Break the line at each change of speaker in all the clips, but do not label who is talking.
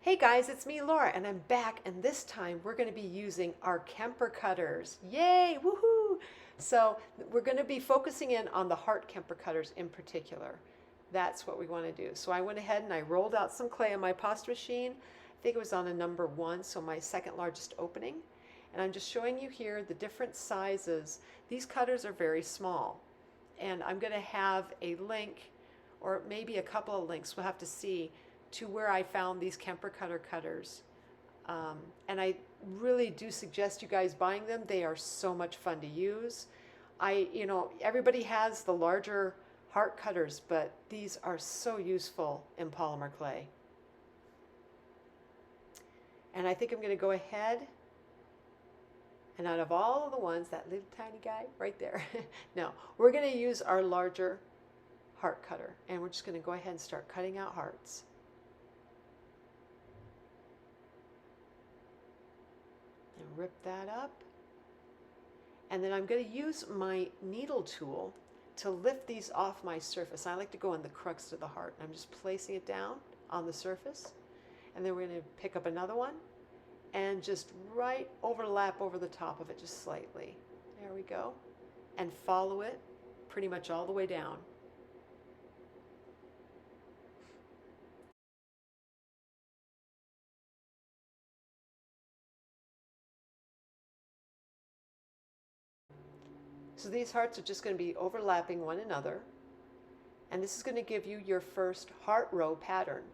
Hey guys, it's me Laura and I'm back, and this time we're going to be using our Kemper cutters. Yay, woohoo! So we're going to be focusing in on the heart Kemper cutters in particular. That's what we want to do. So I went ahead and I rolled out some clay on my pasta machine. I think it was on a number 1, so my second largest opening. And I'm just showing you here the different sizes. These cutters are very small. And I'm going to have a link, or maybe a couple of links, we'll have to see, to where I found these Kemper cutters. And I really do suggest you guys buying them. They are so much fun to use. Everybody has the larger heart cutters, but these are so useful in polymer clay. And I think I'm going to go ahead, and out of all of the ones, that little tiny guy right there, no, we're going to use our larger heart cutter, and we're just going to go ahead and start cutting out hearts. And rip that up. And then I'm going to use my needle tool to lift these off my surface. I like to go on the crux of the heart. I'm just placing it down on the surface. And then we're going to pick up another one and just right overlap over the top of it just slightly. There we go. And follow it pretty much all the way down. So these hearts are just going to be overlapping one another, and this is going to give you your first heart row pattern.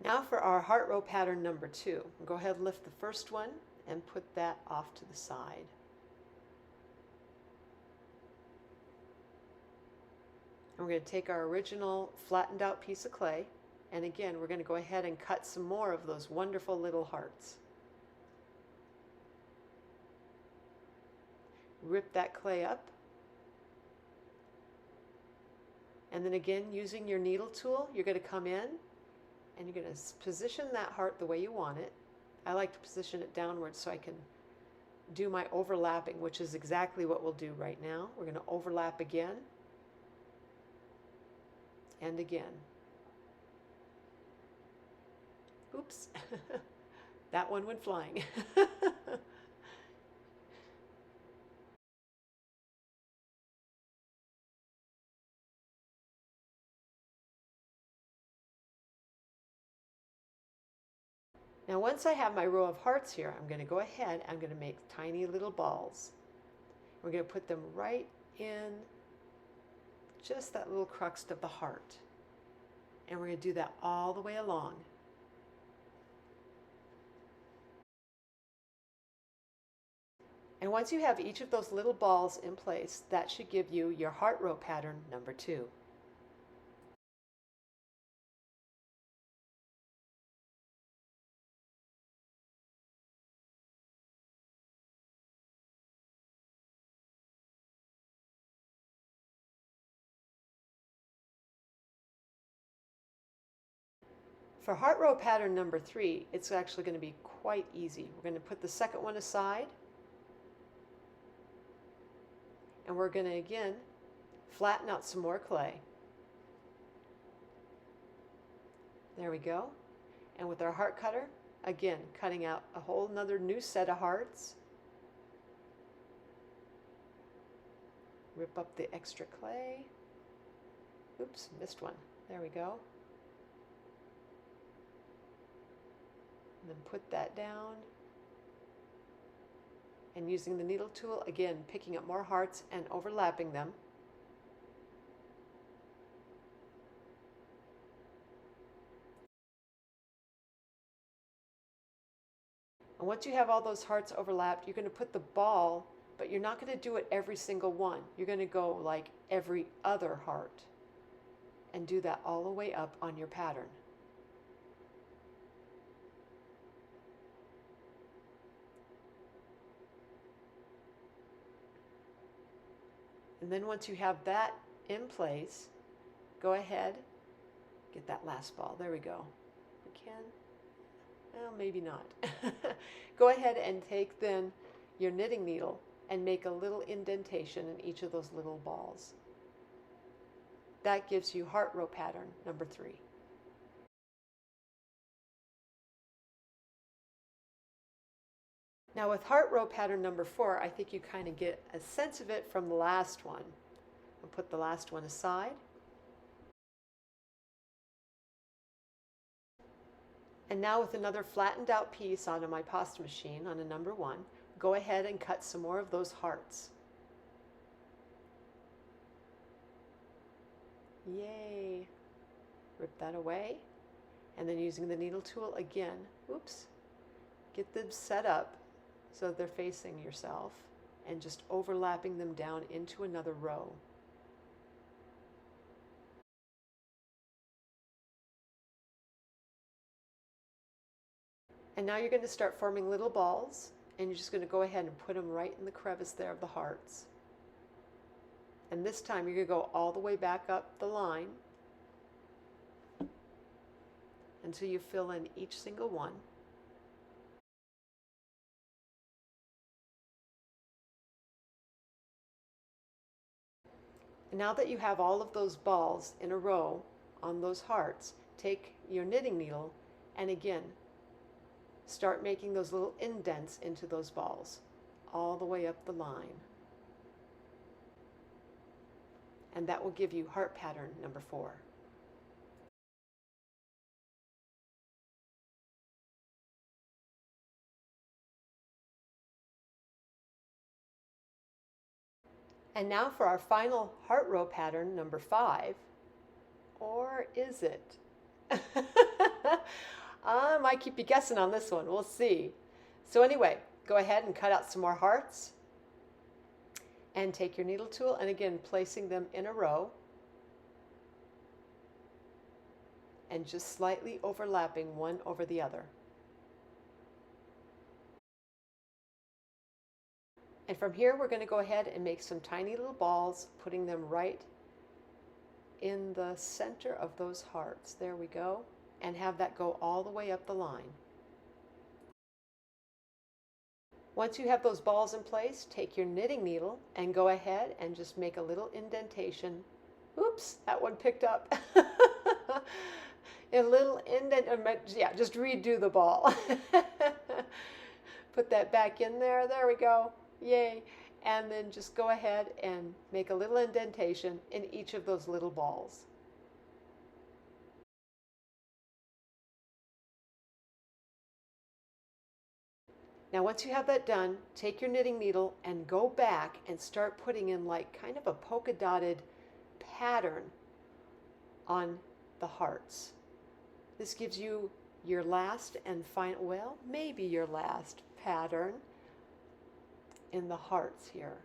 Now for our heart row pattern number 2. Go ahead and lift the first one and put that off to the side. And we're going to take our original flattened out piece of clay, and again we're going to go ahead and cut some more of those wonderful little hearts. Rip that clay up, and then again, using your needle tool, you're going to come in and you're going to position that heart the way you want it. I like to position it downwards so I can do my overlapping, which is exactly what we'll do right now. We're going to overlap again and again. Oops, that one went flying. Now once I have my row of hearts here, I'm going to go ahead, I'm going to make tiny little balls. We're going to put them right in just that little crux of the heart. And we're going to do that all the way along. And once you have each of those little balls in place, that should give you your heart row pattern number 2. For heart row pattern number 3, it's actually going to be quite easy. We're going to put the second one aside, and we're going to again flatten out some more clay. There we go. And with our heart cutter, again cutting out a whole another new set of hearts. Rip up the extra clay. Oops, missed one. There we go. And then put that down. And using the needle tool, again, picking up more hearts and overlapping them. And once you have all those hearts overlapped, you're going to put the ball, but you're not going to do it every single one. You're going to go like every other heart and do that all the way up on your pattern. And then once you have that in place, go ahead get that last ball. There we go. We can. Well, maybe not. Go ahead and take then your knitting needle and make a little indentation in each of those little balls. That gives you heart row pattern number 3. Now with heart row pattern number 4, I think you kind of get a sense of it from the last one. I'll put the last one aside. And now with another flattened out piece onto my pasta machine on a number 1, go ahead and cut some more of those hearts. Yay! Rip that away. And then using the needle tool again, oops, get them set up so they're facing yourself and just overlapping them down into another row. And now you're going to start forming little balls, and you're just going to go ahead and put them right in the crevice there of the hearts. And this time you're going to go all the way back up the line until you fill in each single one. And now that you have all of those balls in a row on those hearts, take your knitting needle and again start making those little indents into those balls all the way up the line. And that will give you heart pattern number 4. And now for our final heart row pattern number 5, or is it? I might keep you guessing on this one. We'll see. So anyway, go ahead and cut out some more hearts and take your needle tool and again placing them in a row and just slightly overlapping one over the other. And from here we're going to go ahead and make some tiny little balls, putting them right in the center of those hearts. There we go. And have that go all the way up the line. Once you have those balls in place, take your knitting needle and go ahead and just make a little indentation. Oops, that one picked up. A little indent, yeah, just redo the ball. Put that back in there, there we go, yay. And then just go ahead and make a little indentation in each of those little balls. Now once you have that done, take your knitting needle and go back and start putting in like kind of a polka dotted pattern on the hearts. This gives you your last and final, well, maybe your last pattern in the hearts here.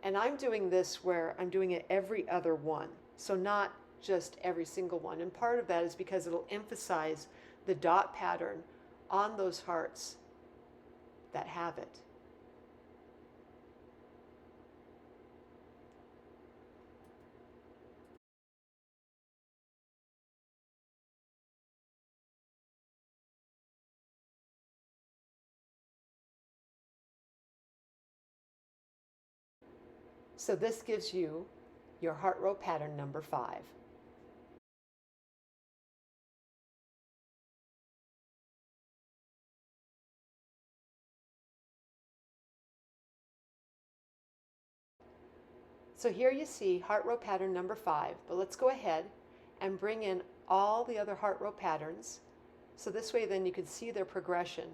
And I'm doing this where I'm doing it every other one, so not just every single one. And part of that is because it'll emphasize the dot pattern on those hearts that have it. So this gives you your heart row pattern number 5. So here you see heart row pattern number 5, but let's go ahead and bring in all the other heart row patterns. So this way then you can see their progression.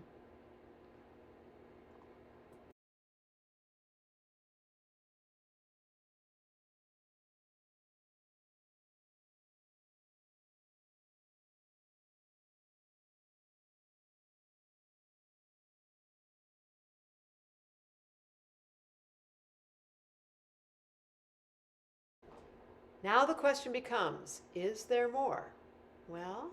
Now the question becomes, is there more? Well,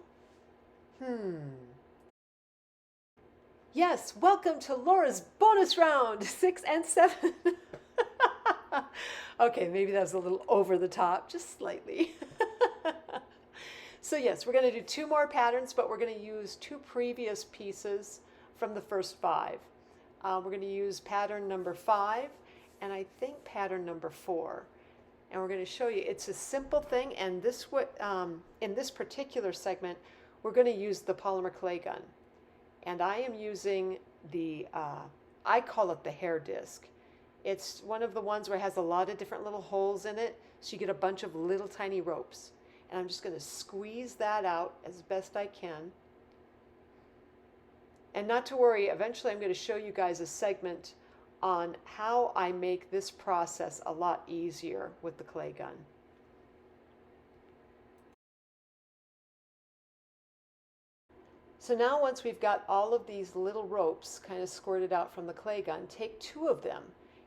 Yes, welcome to Laura's bonus round, 6 and 7. Okay, maybe that was a little over the top, just slightly. So yes, we're going to do 2 more patterns, but we're going to use 2 previous pieces from the first 5. We're going to use pattern number 5 and I think pattern number 4. And we're going to show you, it's a simple thing, and in this particular segment, we're going to use the Polymer Clay Gun. And I am using the, I call it the hair disc. It's one of the ones where it has a lot of different little holes in it, so you get a bunch of little tiny ropes. And I'm just going to squeeze that out as best I can. And not to worry, eventually I'm going to show you guys a segment on how I make this process a lot easier with the clay gun. So now once we've got all of these little ropes kind of squirted out from the clay gun, take 2 of them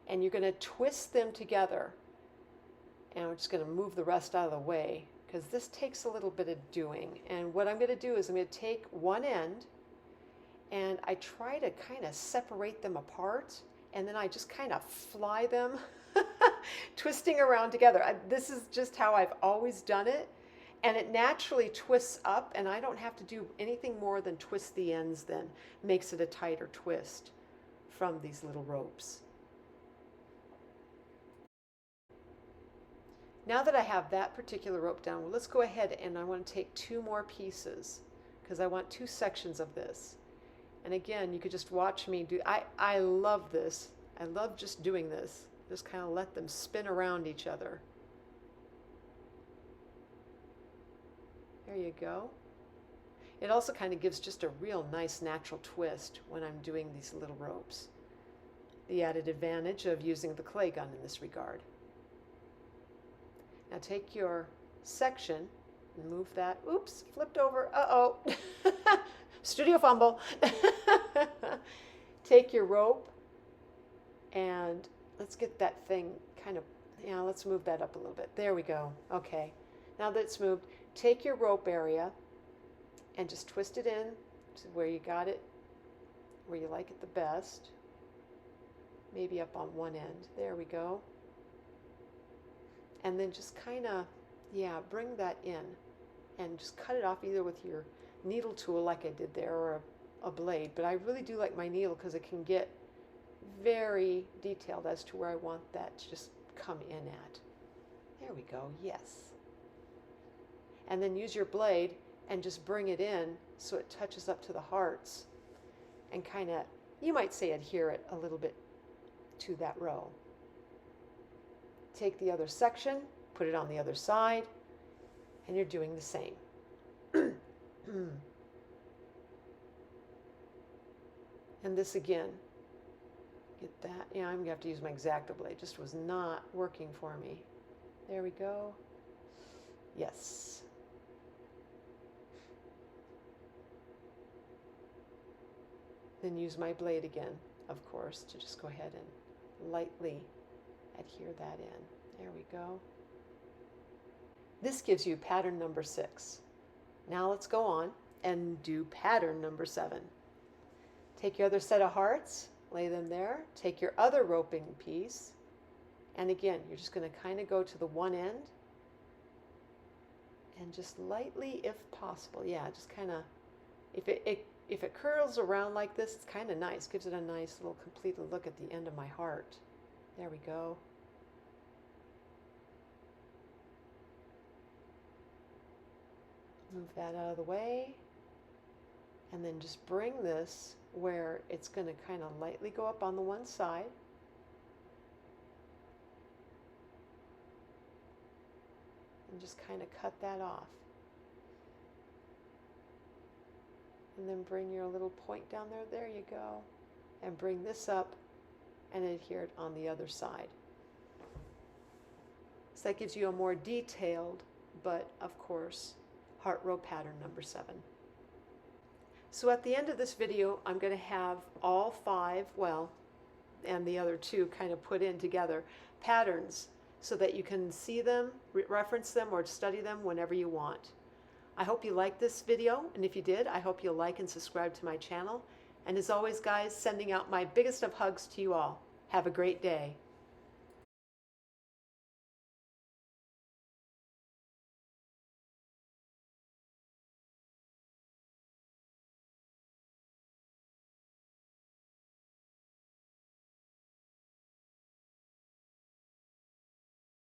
and you're going to twist them together. And we're just going to move the rest out of the way because this takes a little bit of doing. And what I'm going to do is I'm going to take one end and I try to kind of separate them apart, and then I just kind of fly them twisting around together. This is just how I've always done it. And it naturally twists up, and I don't have to do anything more than twist the ends then. Makes it a tighter twist from these little ropes. Now that I have that particular rope down, well, let's go ahead and I want to take 2 more pieces because I want 2 sections of this. And again, you could just watch me do, I love this. I love just doing this. Just kind of let them spin around each other. There you go. It also kind of gives just a real nice natural twist when I'm doing these little ropes. The added advantage of using the clay gun in this regard. Now take your section and move that. Oops, flipped over. Uh-oh. Studio fumble. Take your rope and let's get that thing kind of, let's move that up a little bit. There we go. Okay. Now that it's moved, take your rope area and just twist it in to where you got it, where you like it the best. Maybe up on one end. There we go. And then just kind of, bring that in and just cut it off either with your needle tool like I did there or a blade. But I really do like my needle because it can get very detailed as to where I want that to just come in at. There we go, yes. And then use your blade and just bring it in so it touches up to the hearts and kind of, you might say adhere it a little bit to that row. Take the other section, put it on the other side, and you're doing the same. And this again, get that. I'm going to have to use my X-Acto blade. It just was not working for me. There we go. Yes. Then use my blade again, of course, to just go ahead and lightly adhere that in. There we go. This gives you pattern number 6. Now let's go on and do pattern number 7. Take your other set of hearts, lay them there, take your other roping piece, and again, you're just going to kind of go to the one end and just lightly, if possible, just kind of, if it curls around like this, it's kind of nice, gives it a nice little completed look at the end of my heart. There we go. Move that out of the way, and then just bring this where it's going to kind of lightly go up on the one side. And just kind of cut that off. And then bring your little point down there. There you go. And bring this up and adhere it on the other side. So that gives you a more detailed, but of course, heart row pattern number 7. So at the end of this video, I'm going to have all 5, and the other 2 kind of put in together, patterns so that you can see them, reference them, or study them whenever you want. I hope you liked this video, and if you did, I hope you'll like and subscribe to my channel. And as always, guys, sending out my biggest of hugs to you all. Have a great day.